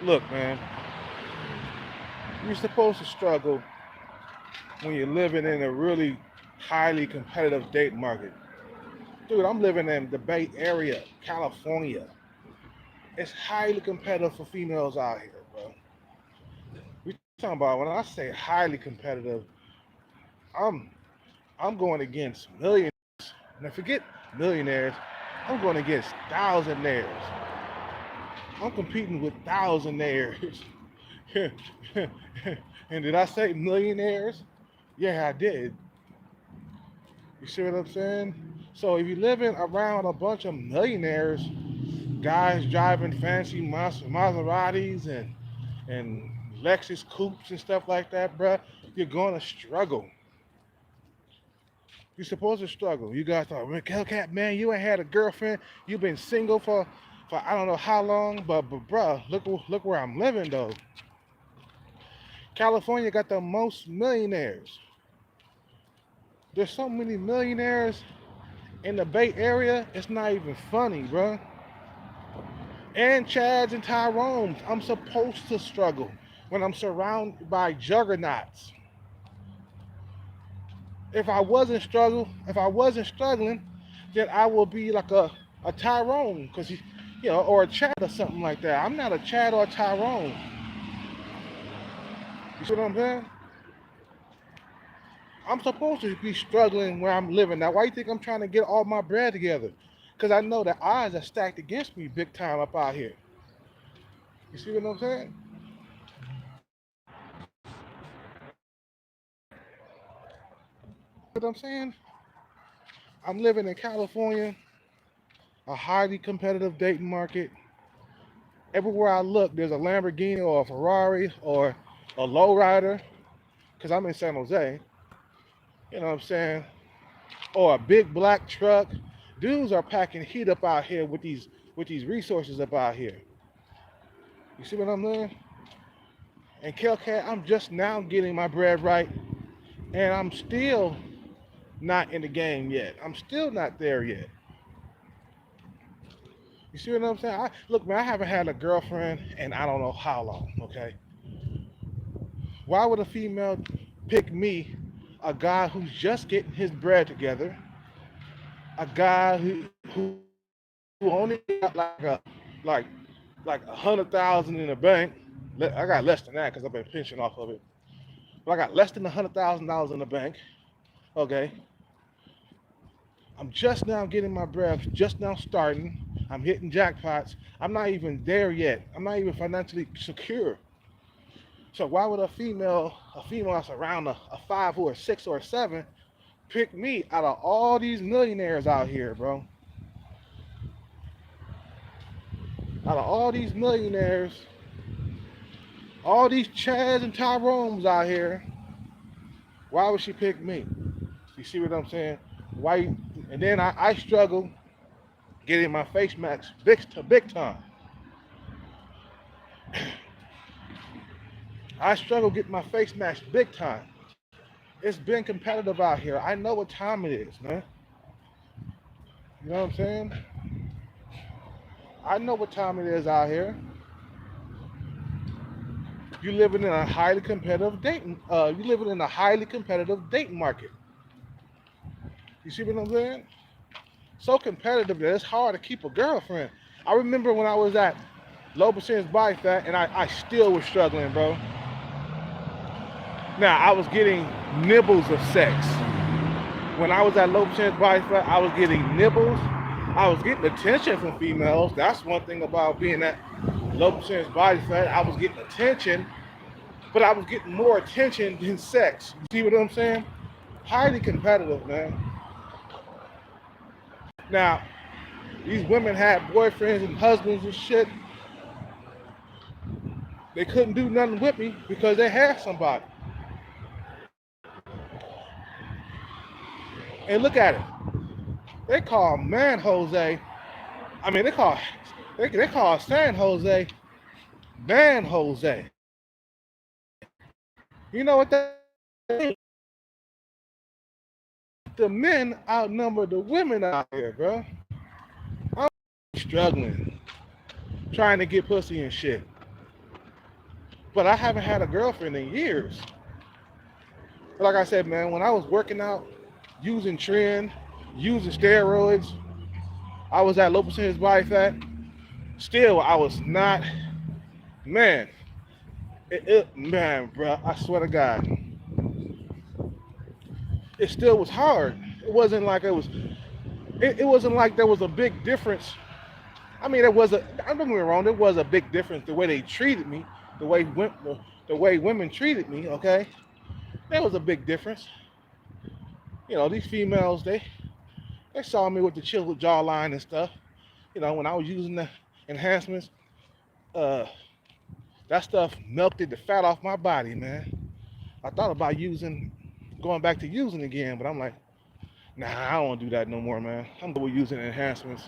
Look, man, you're supposed to struggle when you're living in a really highly competitive date market. Dude, I'm living in the Bay Area, California. It's highly competitive for females out here, bro. We talking about when I say highly competitive, I'm I'm going against millionaires. Now forget millionaires. I'm going against thousandaires. I'm competing with thousandaires. And did I say millionaires? Yeah, I did. You see what I'm saying? So if you're living around a bunch of millionaires, guys driving fancy Maseratis and Lexus coupes and stuff like that, bruh, you're gonna struggle. You're supposed to struggle. You guys thought, "Man, Hellcat, man, you ain't had a girlfriend. You've been single for I don't know how long, but bruh, look where I'm living though. California got the most millionaires. There's so many millionaires in the Bay Area. It's not even funny, bruh. And Chads and Tyrones. I'm supposed to struggle when I'm surrounded by juggernauts. If I wasn't struggling, then I will be like a Tyrone, cause or a Chad or something like that. I'm not a Chad or a Tyrone. You see what I'm saying? I'm supposed to be struggling where I'm living. Now, why you think I'm trying to get all my bread together? Cause I know the odds are stacked against me big time up out here. You see what I'm saying? What I'm saying? I'm living in California, a highly competitive dating market. Everywhere I look, there's a Lamborghini or a Ferrari or a lowrider, because I'm in San Jose. You know what I'm saying? Or a big black truck. Dudes are packing heat up out here with these resources up out here. You see what I'm doing? And Kelcat, I'm just now getting my bread right, and I'm still not in the game yet. I'm still not there yet. You see what I'm saying? Look, man, I haven't had a girlfriend in I don't know how long. Okay, why would a female pick me, a guy who's just getting his bread together, a guy who only got like like 100,000 in the bank? I got less than that because I've been pinching off of it. But I got less than $100,000 in the bank. Okay, I'm just now getting my breath, just now starting. I'm hitting jackpots. I'm not even there yet. I'm not even financially secure. So why would a female that's around a five or a six or a seven, pick me out of all these millionaires out here, bro? Out of all these millionaires, all these Chads and Tyrones out here, why would she pick me? You see what I'm saying? Why? And then I struggle getting my face match big time. I struggle getting my face matched big time. It's been competitive out here. I know what time it is, man. You know what I'm saying? I know what time it is out here. You living in a highly competitive dating. You living in a highly competitive dating market. You see what I'm saying? So competitive that it's hard to keep a girlfriend. I remember when I was at low percentage body fat, and I still was struggling, bro. Now I was getting nibbles of sex. When I was at low percentage body fat, I was getting nibbles. I was getting attention from females. That's one thing about being at low percentage body fat. I was getting attention, but I was getting more attention than sex. You see what I'm saying? Highly competitive, man. Now, these women had boyfriends and husbands and shit. They couldn't do nothing with me because they had somebody. And look at it. They call man Jose. I mean, they call San Jose man Jose. You know what that means? The men outnumber the women out here, bro. I'm struggling, trying to get pussy and shit. but I haven't had a girlfriend in years. But like I said, man, when I was working out, using Tren, using steroids, I was at low percentage body fat. Still, I was not, man. Man, bro, I swear to God, it still was hard. It wasn't like it was. It wasn't like there was a big difference. I mean, there was a. Don't get me wrong. There was a big difference the way they treated me, the way women treated me. Okay, there was a big difference. You know, these females, they saw me with the chiseled jawline and stuff. You know, when I was using the enhancements, uh, that stuff melted the fat off my body, man. I thought about going back to using again, but I'm like, nah, I don't want to do that no more, man. I'm good with using enhancements.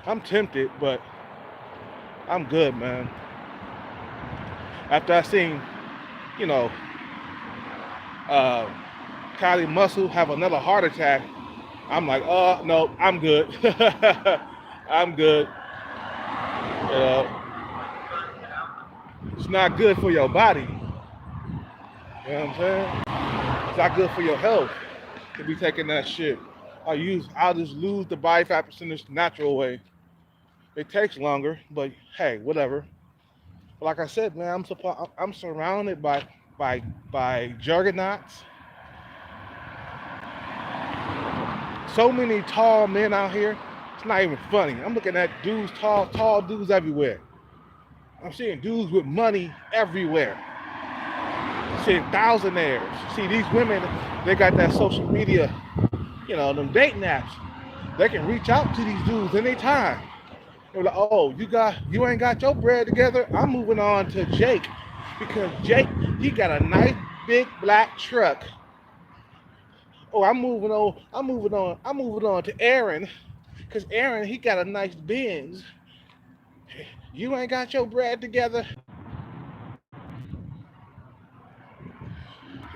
I'm tempted, but I'm good, man. After I seen, you know, uh, Kylie Muscle have another heart attack, I'm like, no, I'm good. I'm good. You know, it's not good for your body. You know what I'm saying? It's not good for your health to be taking that shit. I'll just lose the body fat percentage the natural way. It takes longer, but hey, whatever. But like I said, man, I'm surrounded by juggernauts. So many tall men out here. It's not even funny. I'm looking at dudes, tall dudes everywhere. I'm seeing dudes with money everywhere. I'm seeing thousandaires. See, these women, they got that social media, you know, them dating apps. They can reach out to these dudes anytime. They're like, oh, you ain't got your bread together. I'm moving on to Jake because Jake, he got a nice big black truck. Oh, I'm moving on to Aaron because Aaron, he got a nice Benz. You ain't got your bread together.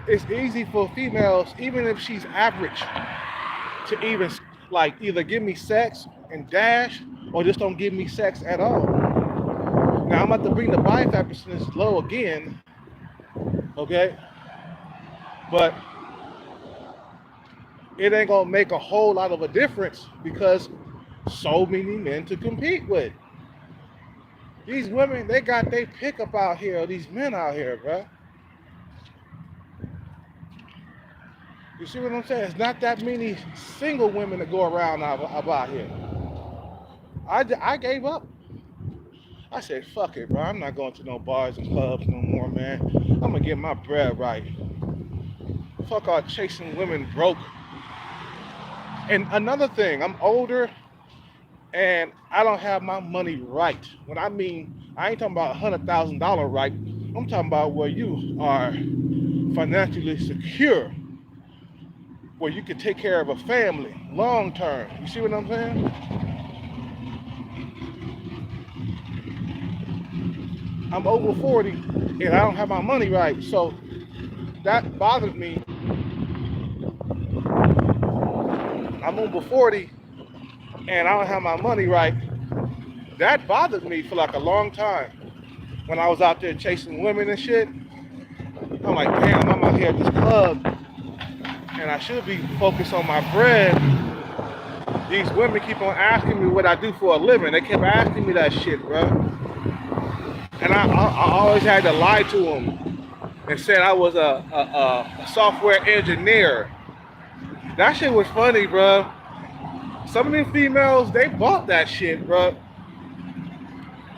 It's easy for females, even if she's average, to even like either give me sex and dash or just don't give me sex at all. Now I'm about to bring the body fat percentage low again, okay? But it ain't gonna make a whole lot of a difference because so many men to compete with. These women, they got their pickup out here, these men out here, bro. You see what I'm saying? It's not that many single women that go around about here. I gave up. I said, fuck it, bro. I'm not going to no bars and clubs no more, man. I'm gonna get my bread right. Fuck all chasing women broke. And another thing, I'm older and I don't have my money right. When I mean, I ain't talking about $100,000 right. I'm talking about where you are financially secure, where you can take care of a family long term. You see what I'm saying? I'm over 40 and I don't have my money right. So that bothered me. I'm over 40 and I don't have my money right. That bothered me for like a long time. When I was out there chasing women and shit, I'm like, damn, I'm out here at this club and I should be focused on my bread. These women keep on asking me what I do for a living. They kept asking me that shit, bro. And I always had to lie to them and said I was a software engineer. That shit was funny, bro. Some of these females, they bought that shit, bro.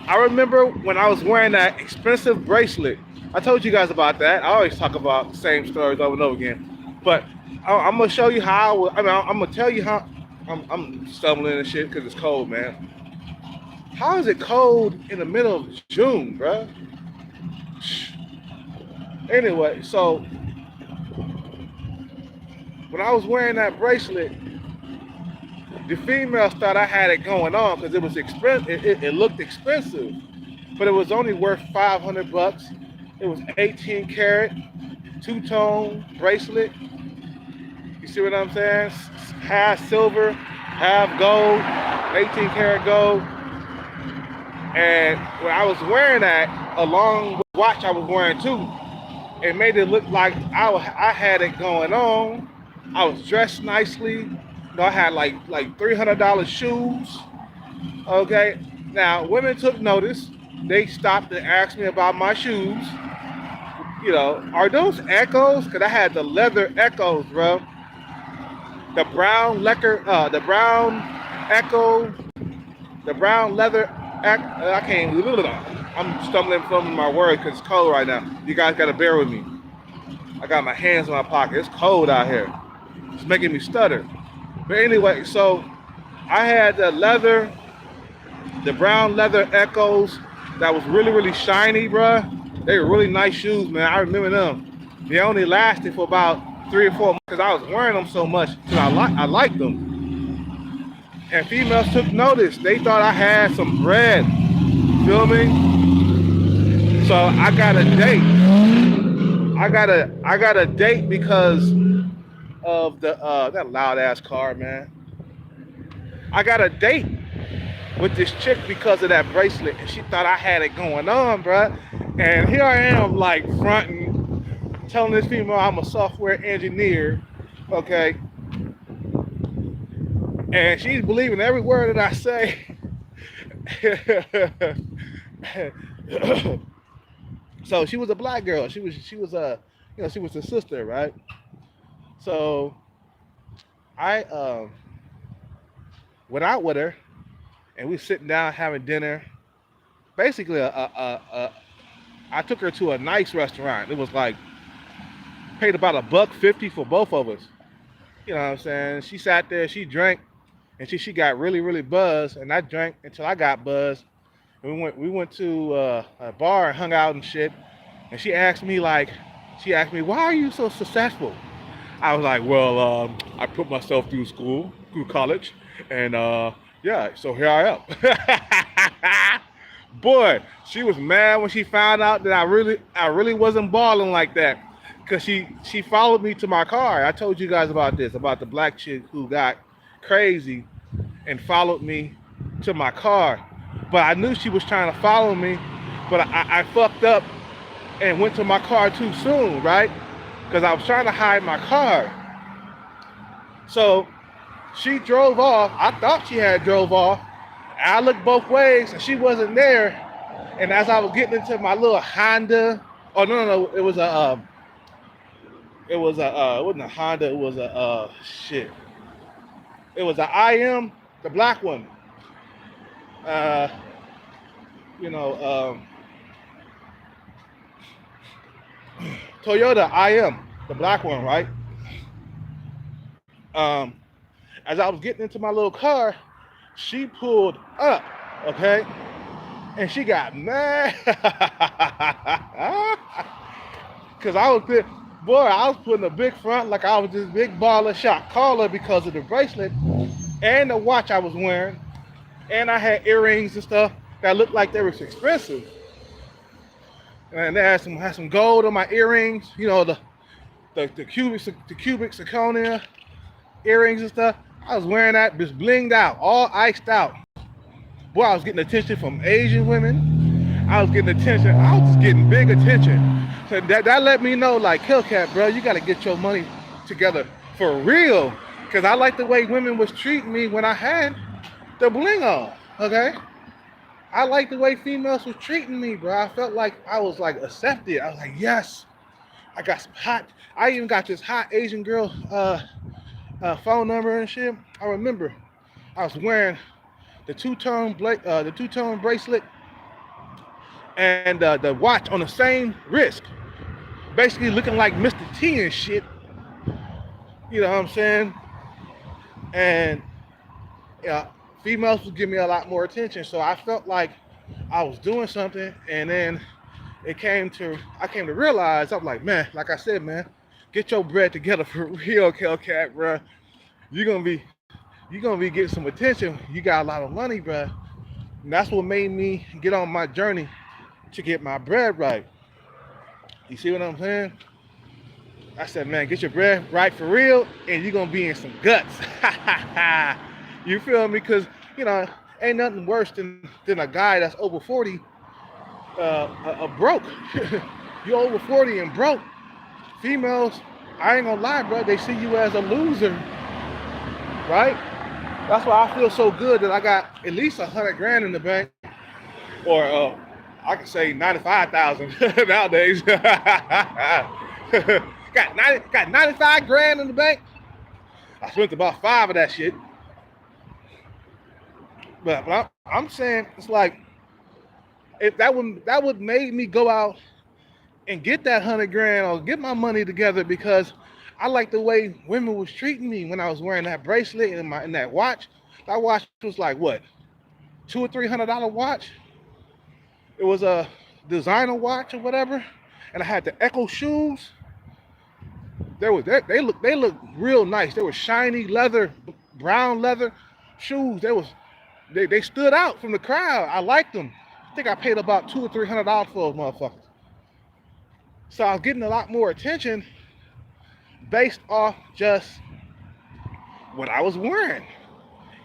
I remember when I was wearing that expensive bracelet. I told you guys about that. I always talk about the same stories over and over again. But I'm gonna show you how. I'm gonna tell you how. I'm stumbling and shit because it's cold, man. How is it cold in the middle of June, bro? Anyway, so when I was wearing that bracelet, the females thought I had it going on because it was expensive. It looked expensive, but it was only worth $500. It was 18 karat, two-tone bracelet. You see what I'm saying? Half silver, half gold, 18 karat gold. And when I was wearing that, along with watch I was wearing too. It made it look like I had it going on. I was dressed nicely. I had like $300 shoes. Okay. Now women took notice. They stopped and asked me about my shoes. Are those Echoes? Cause I had the leather Echoes, bro. The brown Echo, the brown leather. I can't. I'm stumbling from my words because it's cold right now. You guys gotta bear with me. I got my hands in my pocket. It's cold out here. It's making me stutter. But anyway, so I had the brown leather Echoes that was really, really shiny, bruh. They were really nice shoes, man. I remember them. They only lasted for about 3 or 4 months because I was wearing them so much because I liked them. And females took notice. They thought I had some bread. Feel me? So I got a date. I got a date because of that loud ass car, man. I got a date with this chick because of that bracelet, and she thought I had it going on, bruh. And here I am, like fronting, telling this female I'm a software engineer, okay? And she's believing every word that I say. So she was a black girl. She was she was a sister, right? So I went out with her, and we sitting down having dinner. Basically, I took her to a nice restaurant. It was like paid about $1.50 for both of us. You know what I'm saying? She sat there, she drank, and she got really, really buzzed, and I drank until I got buzzed. And we went to a bar and hung out and shit. And she asked me, why are you so successful? I was like, well, I put myself through college, and yeah, so here I am. Boy, she was mad when she found out that I really wasn't balling like that. Cause she followed me to my car. I told you guys about this, about the black chick who got crazy and followed me to my car. But I knew she was trying to follow me, but I fucked up and went to my car too soon, right? Because I was trying to hide my car. So she drove off. I thought she had drove off. I looked both ways and she wasn't there. And as I was getting into my little Honda, oh no, it was it wasn't a Honda, it was shit. It was an IM, the black one. Uh, you know, Toyota IM, the black one, right? Um, as I was getting into my little car, she pulled up, okay? And she got mad. Cause I was putting a big front like I was this big baller shot caller because of the bracelet and the watch I was wearing. And I had earrings and stuff that looked like they were expensive. And they had some gold on my earrings, the cubic zirconia earrings and stuff. I was wearing that, just blinged out, all iced out. Boy, I was getting attention from Asian women. I was just getting big attention. So that let me know, like, Hellcat, bro, you gotta get your money together for real. Cause I like the way women was treating me when I had the bling on, okay? I like the way females was treating me, bro. I felt like I was like accepted. I was like, yes, I even got this hot Asian girl phone number and shit. I remember I was wearing the two-tone bracelet and the watch on the same wrist, basically looking like Mr. T and shit. You know what I'm saying? And yeah, females would give me a lot more attention, so I felt like I was doing something. And then I came to realize, I'm like, man, like I said, man, get your bread together for real, Hellcat, bro. You're gonna be getting some attention. You got a lot of money, bro. And that's what made me get on my journey to get my bread right. You see what I'm saying? I said, man, get your bread right for real, and you're gonna be in some guts. You feel me? Because, ain't nothing worse than a guy that's over 40 broke. You over 40 and broke. Females, I ain't gonna lie, bro. They see you as a loser, right? That's why I feel so good that I got at least 100 grand in the bank, or I could say 95,000 nowadays. Got 95 grand in the bank. I spent about five of that shit, but I'm saying it's like if that would made me go out and get that 100 grand or get my money together because I like the way women was treating me when I was wearing that bracelet and that watch. That watch was like what, $200 or $300 watch. It was a designer watch or whatever, and I had the Echo shoes. They look real nice. They were shiny leather, brown leather shoes. They stood out from the crowd. I liked them. I think I paid about $200 or $300 for those motherfuckers. So I was getting a lot more attention based off just what I was wearing.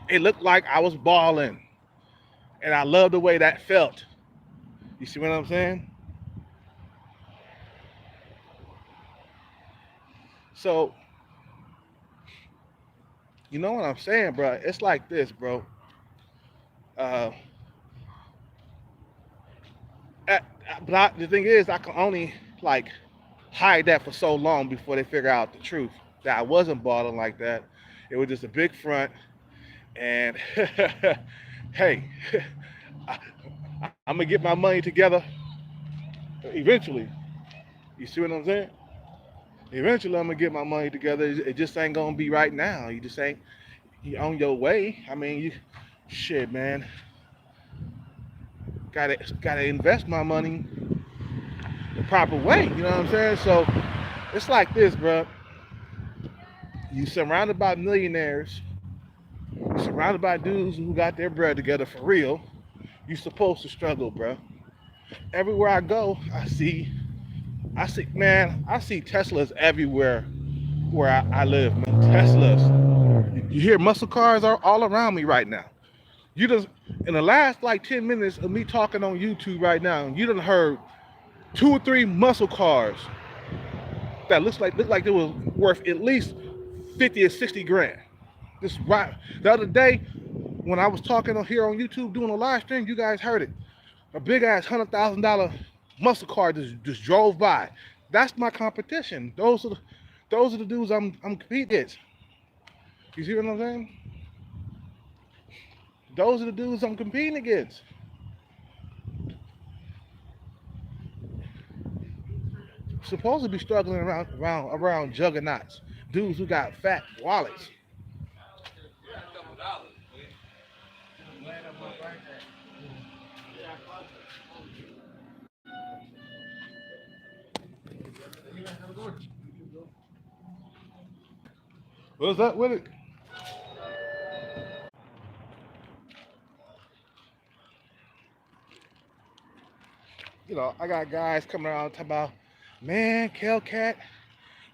It looked like I was balling, and I loved the way that felt. You see what I'm saying? So you know what I'm saying, bro? It's like this, bro. Uh, the thing is, I can only like hide that for so long before they figure out the truth that I wasn't balling like that. It was just a big front, and hey, I, I'm gonna get my money together eventually. You see what I'm saying? Eventually, I'm gonna get my money together. It just ain't gonna be right now. You just ain't you on your way. I mean, you shit, man. Gotta invest my money the proper way. You know what I'm saying? So it's like this, bro. You surrounded by millionaires, surrounded by dudes who got their bread together for real. You supposed to struggle, bro. Everywhere I go, man, I see Teslas everywhere where I live, man. Teslas. You hear muscle cars are all around me right now. You just in the last like 10 minutes of me talking on YouTube right now, you done heard two or three muscle cars that look like they was worth at least 50 or 60 grand. This right the other day when I was talking on here on YouTube doing a live stream, you guys heard it. A big ass $100,000 muscle car just drove by. That's my competition. Those are the dudes I'm competing against. You see what I'm saying? Those are the dudes I'm competing against. Supposed to be struggling around juggernauts, dudes who got fat wallets. What's up with it? I got guys coming around talking about, man, Kelcat,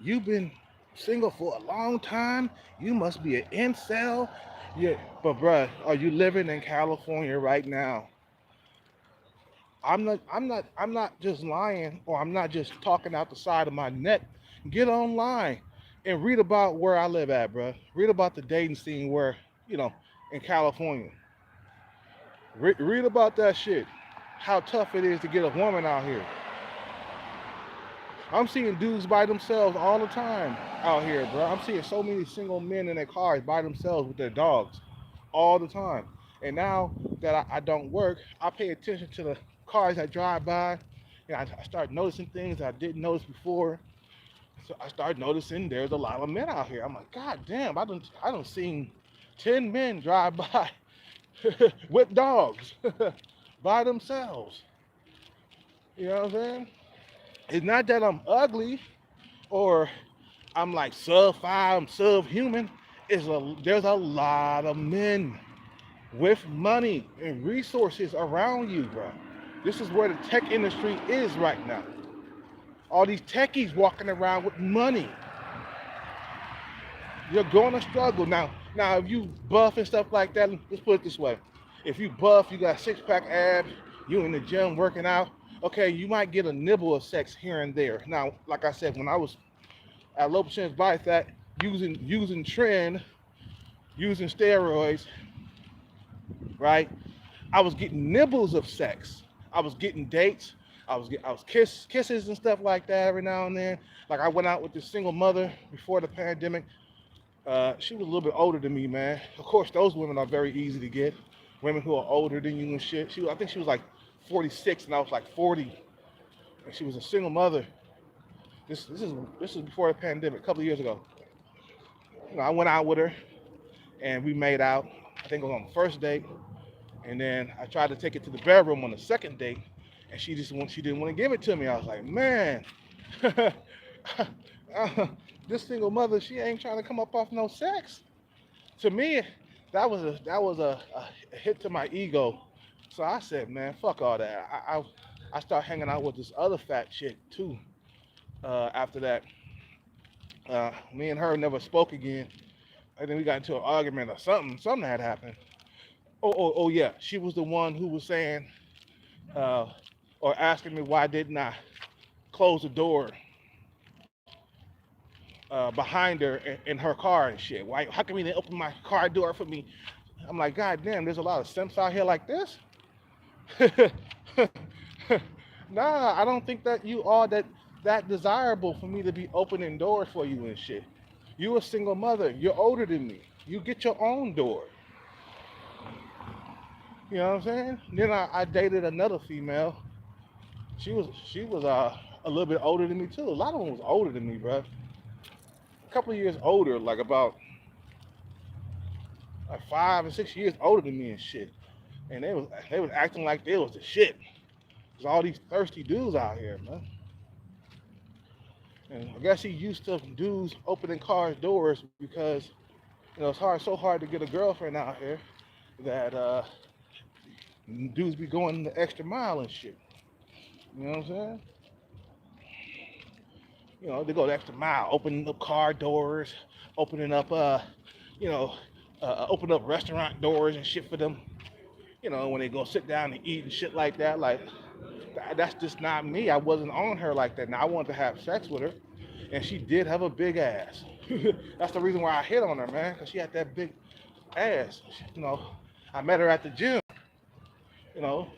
you've been single for a long time. You must be an incel. Yeah, but bruh, are you living in California right now? I'm not just lying, or I'm not just talking out the side of my neck. Get online and read about where I live at, bruh. Read about the dating scene where, you know, in California. Read about that shit. How tough it is to get a woman out here. I'm seeing dudes by themselves all the time out here, bro. I'm seeing so many single men in their cars by themselves with their dogs all the time. And now that I don't work, I pay attention to the cars that drive by, and I start noticing things I didn't notice before. So I start noticing there's a lot of men out here. I'm like, God damn, I don't seen 10 men drive by with dogs by themselves. You know what I'm saying? It's not that I'm ugly or I'm like sub five, I'm subhuman. There's a lot of men with money and resources around you, bro. This is where the tech industry is right now. All these techies walking around with money. You're going to struggle. Now, if you buff and stuff like that, let's put it this way. If you buff, you got six-pack abs, you in the gym working out, Okay, you might get a nibble of sex here and there. Now, like I said, when I was at low percentage body fat, using trend, using steroids, right? I was getting nibbles of sex. I was getting dates. I was kisses and stuff like that every now and then. Like I went out with this single mother before the pandemic. She was a little bit older than me, man. Of course, those women are very easy to get. Women who are older than you and shit. I think she was like 46 and I was like 40, and she was a single mother. This is before the pandemic, a couple of years ago. I went out with her and we made out. I think it was on the first date, and then I tried to take it to the bedroom on the second date, and she didn't want to give it to me. I was like, man, this single mother, she ain't trying to come up off no sex. To me, that was a hit to my ego. So I said, man, fuck all that. I started hanging out with this other fat chick too. After that, me and her never spoke again. And then we got into an argument or something. Something had happened. Oh yeah. She was the one who was saying, uh, or asking me why didn't I close the door behind her in her car and shit. Why? How come you didn't open my car door for me? I'm like, God damn, there's a lot of simps out here like this. Nah, I don't think that you are that desirable for me to be opening doors for you and shit. You a single mother. You're older than me. You get your own door. You know what I'm saying? Then I dated another female. She was a little bit older than me too. A lot of them was older than me, bro. A couple of years older, like about like 5 and 6 years older than me and shit. And they was acting like they was the shit. There's all these thirsty dudes out here, man. And I guess he used to dudes opening cars doors because it's so hard to get a girlfriend out here that dudes be going the extra mile and shit. You know what I'm saying? They go the extra mile, opening up car doors, opening up you know, open up restaurant doors and shit for them. When they go sit down and eat and shit like that. Like that's just not me. I wasn't on her like that. Now I wanted to have sex with her, and she did have a big ass. That's the reason why I hit on her, man, because she had that big ass. I met her at the gym. You know,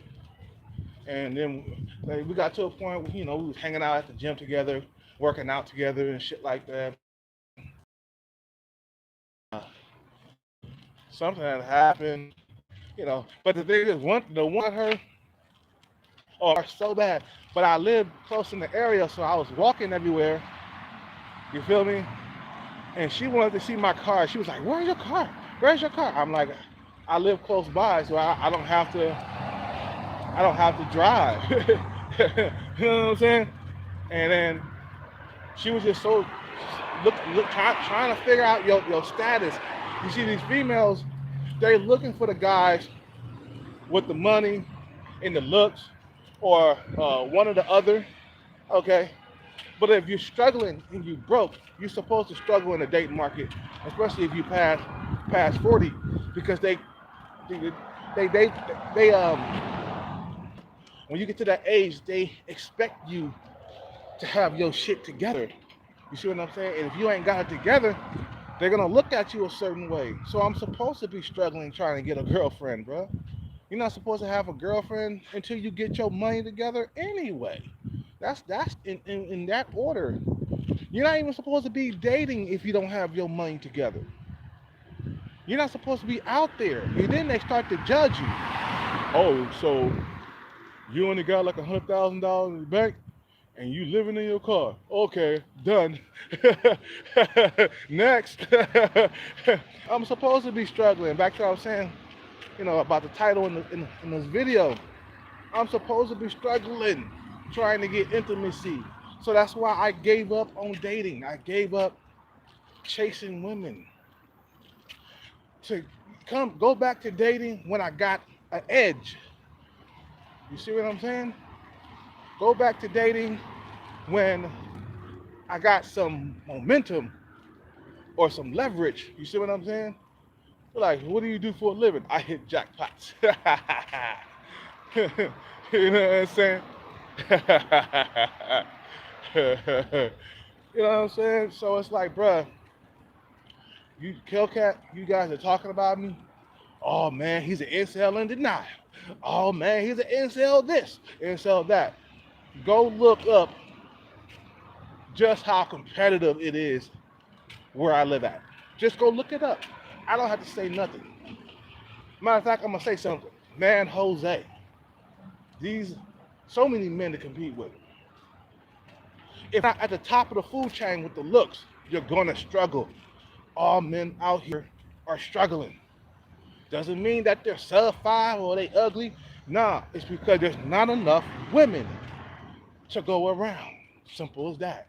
and then we got to a point where, we was hanging out at the gym together, working out together and shit like that. Something had happened, But the thing is, the one her, oh, so bad. But I lived close in the area, so I was walking everywhere. You feel me? And she wanted to see my car. She was like, "Where's your car? Where's your car?" I'm like, "I live close by, so I don't have to. I don't have to drive." You know what I'm saying? And then she was just so trying to figure out your status. You see, these females, they're looking for the guys with the money and the looks, or one or the other. Okay. But if you're struggling and you broke, you're supposed to struggle in the dating market, especially if you past 40, because they when you get to that age, they expect you to have your shit together. You see what I'm saying? And if you ain't got it together, they're gonna look at you a certain way. So I'm supposed to be struggling trying to get a girlfriend, bro. You're not supposed to have a girlfriend until you get your money together anyway. That's in that order. You're not even supposed to be dating if you don't have your money together. You're not supposed to be out there. And then they start to judge you. Oh, so you only got like $100,000 in the bank and you living in your car. Okay, done. Next. I'm supposed to be struggling. Back to what I was saying, about the title in this video. I'm supposed to be struggling, trying to get intimacy. So that's why I gave up on dating. I gave up chasing women to go back to dating when I got an edge. You see what I'm saying? Go back to dating when I got some momentum or some leverage. You see what I'm saying? Like, what do you do for a living? I hit jackpots. You know what I'm saying? You know what I'm saying? So it's like, bruh, you Killcat, you guys are talking about me. Oh man, he's an incel in denial. Oh man, he's an incel this, incel that. Go look up just how competitive it is where I live at. Just go look it up. I don't have to say nothing. Matter of fact, I'm gonna say something. Man, Jose, these so many men to compete with. If not at the top of the food chain with the looks, you're gonna struggle. All men out here are struggling. Doesn't mean that they're sub five or they ugly. Nah, it's because there's not enough women to go around. Simple as that.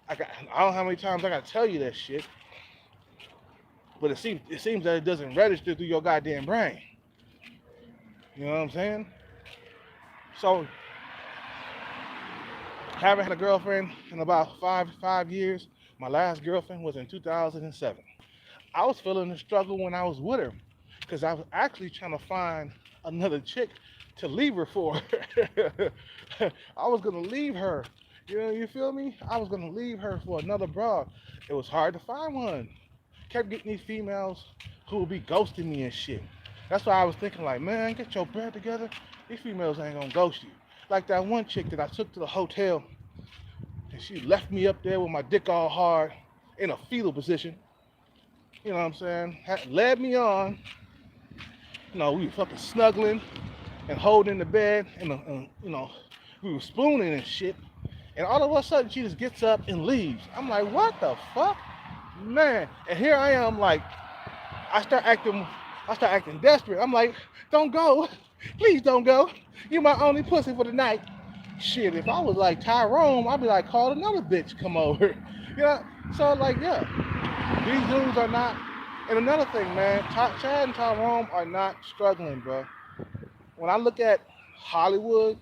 I don't know how many times I gotta tell you that shit, but it seems that it doesn't register through your goddamn brain. You know what I'm saying? So haven't had a girlfriend in about five years. My last girlfriend was in 2007. I was feeling the struggle when I was with her because I was actually trying to find another chick to leave her for. I was gonna leave her. You feel me? I was gonna leave her for another broad. It was hard to find one. Kept getting these females who would be ghosting me and shit. That's why I was thinking like, man, get your bread together. These females ain't gonna ghost you. Like that one chick that I took to the hotel and she left me up there with my dick all hard in a fetal position. You know what I'm saying? Led me on. We were fucking snuggling and holding the bed, and we were spooning and shit. And all of a sudden, she just gets up and leaves. I'm like, what the fuck, man? And here I am, like, I start acting, I start acting desperate. I'm like, don't go, please don't go. You're my only pussy for the night. Shit, if I was like Tyrone, I'd be like, call another bitch, come over. You know? So like, yeah, these dudes are not. And another thing, man, Chad and Tyrone are not struggling, bro. When I look at Hollywood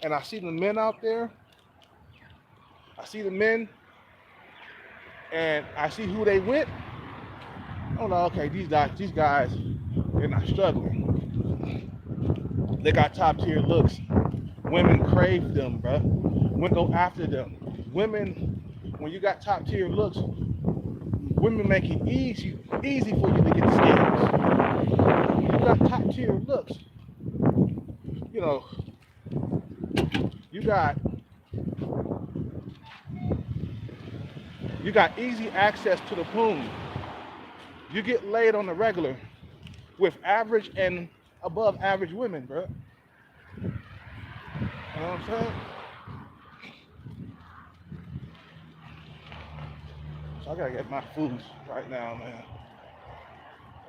and I see the men out there, I see the men and I see who they with. Oh no, okay, these guys, they're not struggling. They got top tier looks. Women crave them, bro. Women go after them. Women, when you got top tier looks, women make it easy for you to get scams. When you got top tier looks, you know, you got you got easy access to the poon. You get laid on the regular with average and above average women, bro. You know what I'm saying? So I gotta get my food right now, man.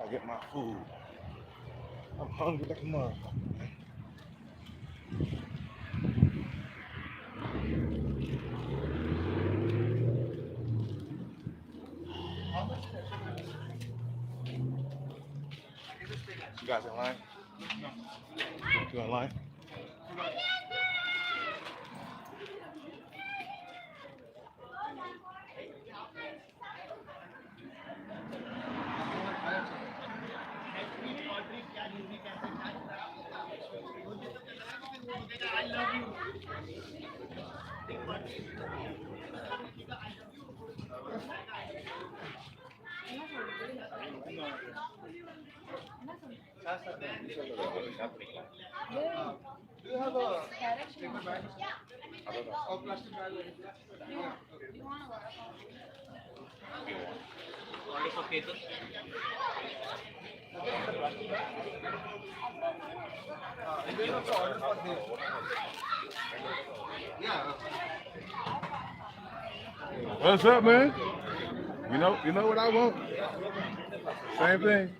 I get my food. I'm hungry like a motherfucker, man. You guys in line? You in line? What's up, man? You know what I want? Same thing.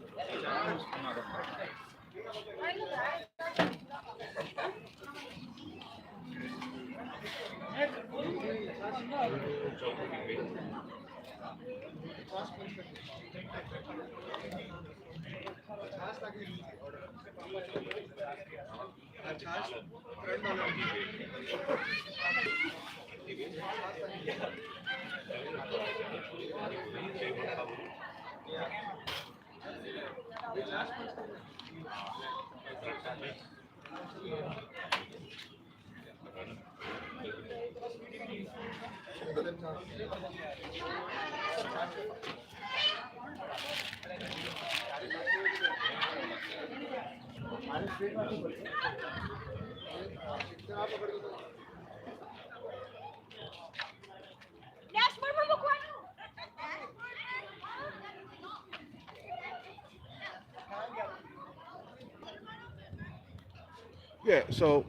Yeah, so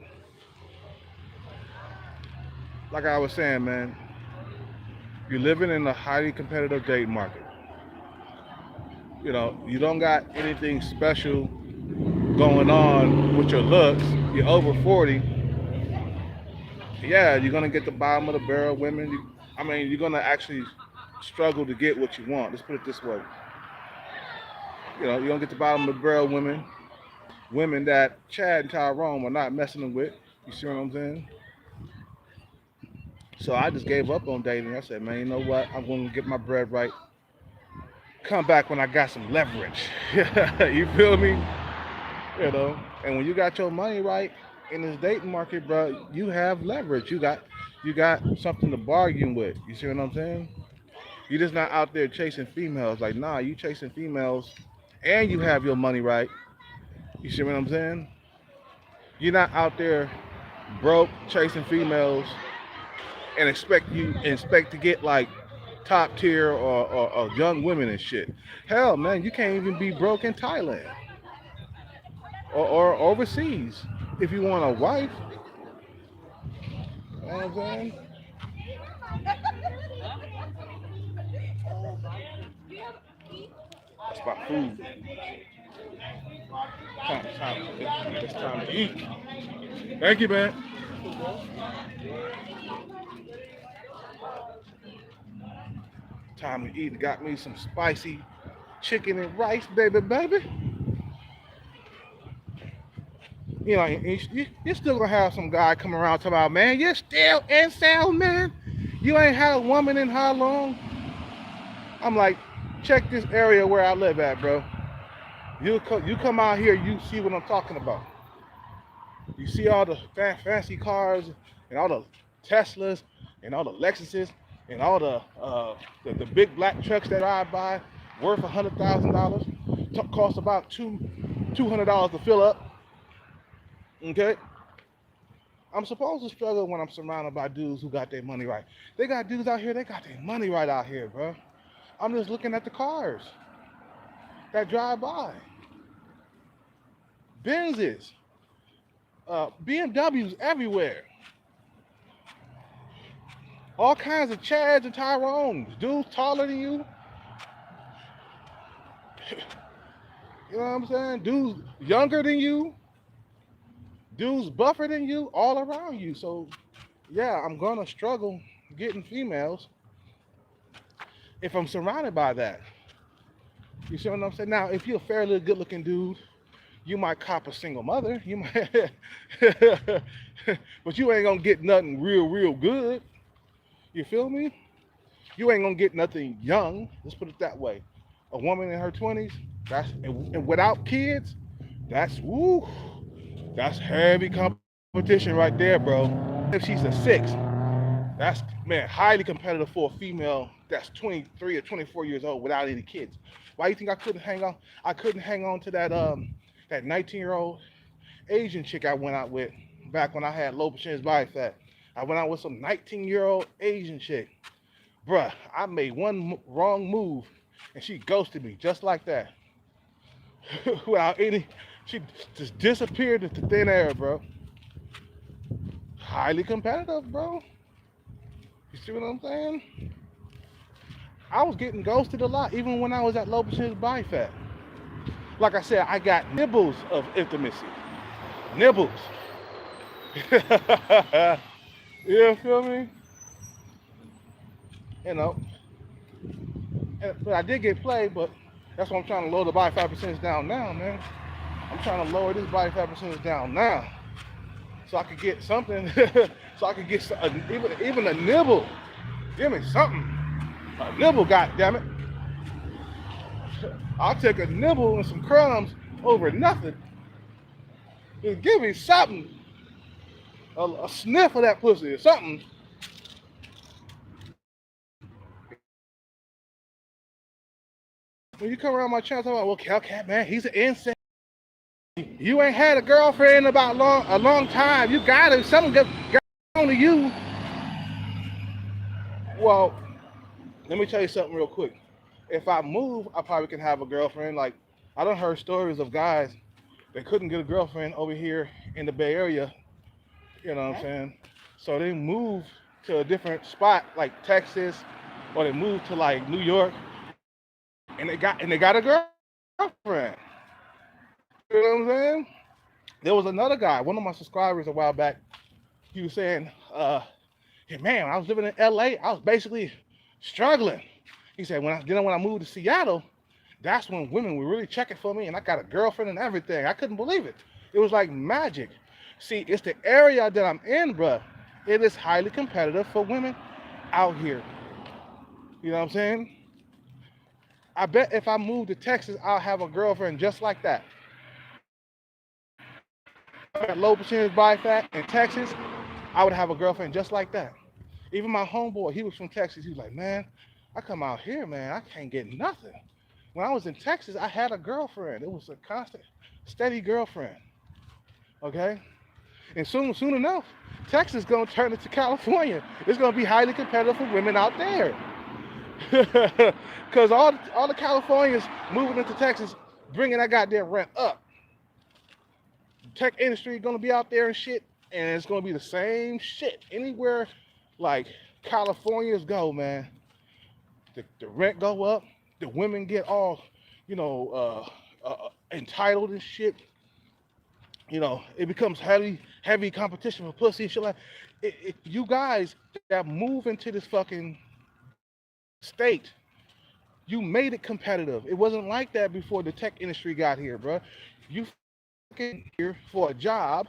like I was saying, man, you're living in a highly competitive date market. You know, you don't got anything special going on with your looks. You're over 40. Yeah, you're gonna get the bottom of the barrel women. I mean, you're gonna actually struggle to get what you want. Let's put it this way. You know, you're gonna get the bottom of the barrel women, women that Chad and Tyrone are not messing with. You see what I'm saying? So I just gave up on dating. I said, man, you know what? I'm gonna get my bread right. Come back when I got some leverage. You feel me? You know, and when you got your money right in this dating market, bro, you have leverage. You got something to bargain with. You see what I'm saying? You're just not out there chasing females. Like, nah, you chasing females and you have your money right. You see what I'm saying? You're not out there broke chasing females and expect to get like top tier or young women and shit. Hell, man, you can't even be broke in Thailand or overseas if you want a wife. You know what I'm saying? That's about food. It's time to eat. Thank you, man. Time to eat. Got me some spicy chicken and rice, baby, baby. You know, you're still gonna have some guy come around talking about, man, you're still incel, man. You ain't had a woman in how long? I'm like, check this area where I live at, bro. You come out here, you see what I'm talking about. You see all the fancy cars and all the Teslas and all the Lexuses and all the big black trucks that I buy worth $100,000. Cost about $200 to fill up. Okay, I'm supposed to struggle when I'm surrounded by dudes who got their money right. They got dudes out here, they got their money right out here, bro. I'm just looking at the cars that drive by. Benzes, BMWs everywhere. All kinds of Chads and Tyrones. Dudes taller than you. You know what I'm saying? Dudes younger than you. Dudes buffer than you, all around you. So, yeah, I'm gonna struggle getting females if I'm surrounded by that. You see what I'm saying? Now, if you're a fairly good-looking dude, you might cop a single mother. You might, but you ain't gonna get nothing real good. You feel me? You ain't gonna get nothing young. Let's put it that way. A woman in her 20s, and without kids, that's woo. That's heavy competition right there, bro. If she's a six, that's man highly competitive for a female that's 23 or 24 years old without any kids. Why do you think I couldn't hang on? I couldn't hang on to that 19-year-old Asian chick I went out with back when I had low percentage body fat. I went out with some 19-year-old Asian chick. Bruh, I made one wrong move and she ghosted me just like that. Without any, she just disappeared into thin air, bro. Highly competitive, bro. You see what I'm saying? I was getting ghosted a lot, even when I was at low percentage body fat. Like I said, I got nibbles of intimacy. Nibbles. You feel me? You know. But I did get played, but that's why I'm trying to lower the body fat percentage down now, man. I'm trying to lower this body fat percentage down now. So I could get something, so I could get even a nibble. Give me something. A nibble, goddammit. I'll take a nibble and some crumbs over nothing. Just give me something. A sniff of that pussy or something. When you come around my channel talking about, well, Hellcat, man, he's an insane. You ain't had a girlfriend in about a long time. You got it. Something got on to you. Well, let me tell you something real quick. If I move, I probably can have a girlfriend. Like, I done heard stories of guys that couldn't get a girlfriend over here in the Bay Area. You know what I'm saying? So they moved to a different spot, like Texas, or they moved to like New York, and they got a girlfriend. You know what I'm saying? There was another guy, one of my subscribers a while back. He was saying, hey, man, when I was living in LA, I was basically struggling. He said, when I moved to Seattle, that's when women were really checking for me, and I got a girlfriend and everything. I couldn't believe it. It was like magic. See, it's the area that I'm in, bruh. It is highly competitive for women out here. You know what I'm saying? I bet if I move to Texas, I'll have a girlfriend just like that. At low percentage body fat in Texas, I would have a girlfriend just like that. Even my homeboy, he was from Texas. He was like, man, I come out here, man, I can't get nothing. When I was in Texas, I had a girlfriend. It was a constant, steady girlfriend. Okay? And soon enough, Texas is gonna turn into California. It's gonna be highly competitive for women out there. Because all the Californians moving into Texas, bringing that goddamn rent up. Tech industry gonna be out there and shit, and it's gonna be the same shit anywhere like Californians go, man. The rent go up, the women get all, entitled and shit. You know, it becomes heavy competition for pussy and shit like. You guys that move into this fucking state, you made it competitive. It wasn't like that before the tech industry got here, bro. You here for a job.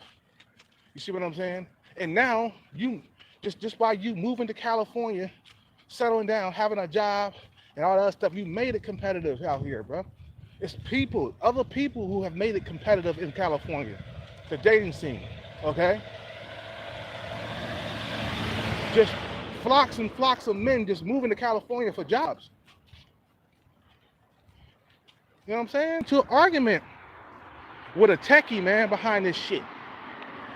You see what I'm saying? And now you just by you moving to California, settling down, having a job, and all that other stuff, you made it competitive out here, bro. It's other people who have made it competitive in California, the dating scene. Okay? Just flocks and flocks of men just moving to California for jobs. You know what I'm saying? To an argument with a techie, man, behind this shit.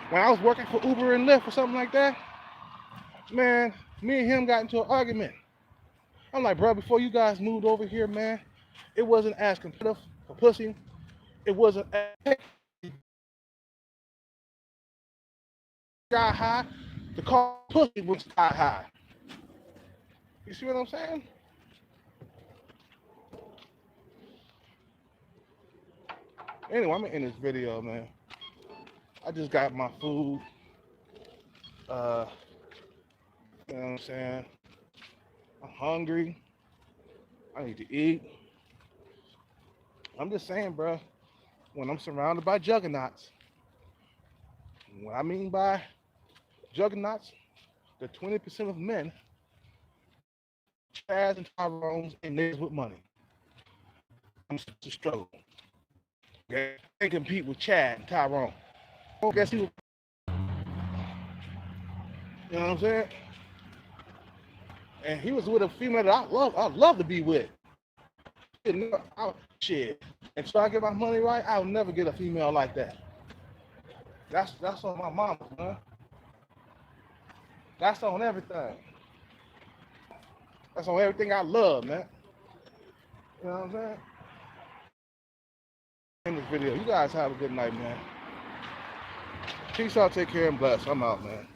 When I was working for Uber and Lyft or something like that, man, me and him got into an argument. I'm like, bro, before you guys moved over here, man, it wasn't as competitive for pussy. It wasn't as sky high. The call pussy was sky high. You see what I'm saying? Anyway, I'm gonna end this video, man. I just got my food. You know what I'm saying? I'm hungry. I need to eat. I'm just saying, bro, when I'm surrounded by juggernauts, what I mean by juggernauts, the 20% of men, Chaz and Tyrone's and niggas with money. I'm such a struggle. Okay? They compete with Chad and Tyrone. I guess he was, you know what I'm saying? And he was with a female that I'd love to be with. Shit. Until I get my money right, I'll never get a female like that. That's on my mama, man. That's on everything. That's on everything I love, man. You know what I'm saying? In this video, you guys have a good night, man. Peace out, take care, and bless. I'm out, man.